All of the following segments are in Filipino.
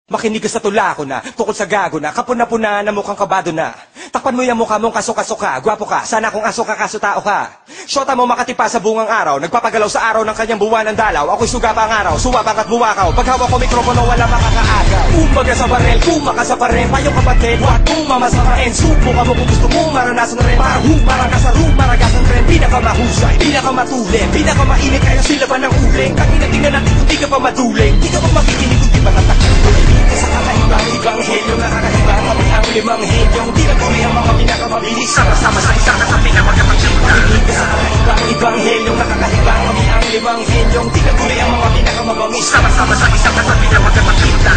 Makinig ka sa tula ko na, tukol sa gago na, kapuna-puna na mukhang kabado na. Takpan mo yung mukha mong kaso-kaso ka, gwapo ka, sana kung aso ka kaso tao ka. Shota mo makatipa sa bungang araw, nagpapagalaw sa araw ng kanyang buwan ng dalaw. Ako'y suga pa ang araw, suwabang at buwakaw, paghawak ko mikropono wala makakaagaw. Kumbaga sa barel, kumaka sa parel, payong kapatid, huwag mong mamasamain. Subukan mo kung gusto mong maranasan rin, parang ka sa room, maragasan rin. Pinakamahusay, pinakamatulin, pinakamainit, kaya sila pa ng uling. Tangina tingnan natin kung di ka pa maduling, di ka pa makikinig kung di pa natakuling. Sa kakaibang ibanghelyo na kakaiba, kami ang limang henyong tinaguri ang mga pinakamabilis. Sama-sama sa isang kasabi na magkapagsalita. Sa kakaibang ibanghelyo na kakaiba, kami ang limang henyong tinaguri ang mga pinakamabangis. Sama-sama sa isang kasabi na magkapagsalita.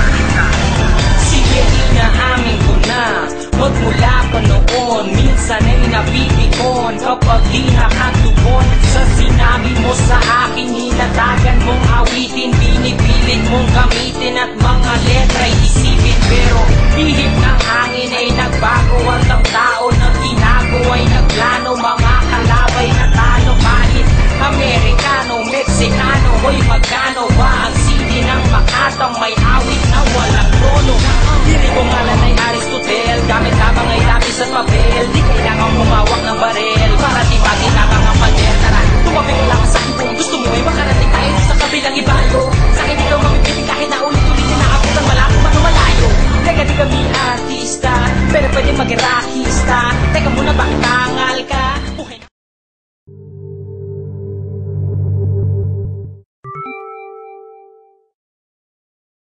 Sige, inaamin ko na, magmula pa noon, minsan ay nabibikon kapag di nakatugon sa sinabi mo sa akin, hinatagan mong awitin, binipilit mong gamitin at mga letra'y isipin. Pero bihip ng hangin ay nagbago, ang tao na tinago ay nagplano, mga kalabay na talo kahit Amerikano, Meksikano. Hoy, magkano ba ang CD ng Makatang may awit na walang tono? Dili ko ngalan ay Aristotel, gamit habang ay lapis at papel. Di kailangang humawak ng barel para di maginabang ang pader. Tara, tumabi ko lang sa akin kung gusto mo ay makarating tayo sa kabilang ibalo. Sa akin ikaw mapipitin kahit na ulit-ulitin na abutan malapit pa malayo. Teka, di kami artista, pero pwede mag-rockista. Teka muna, bakit tangal ka?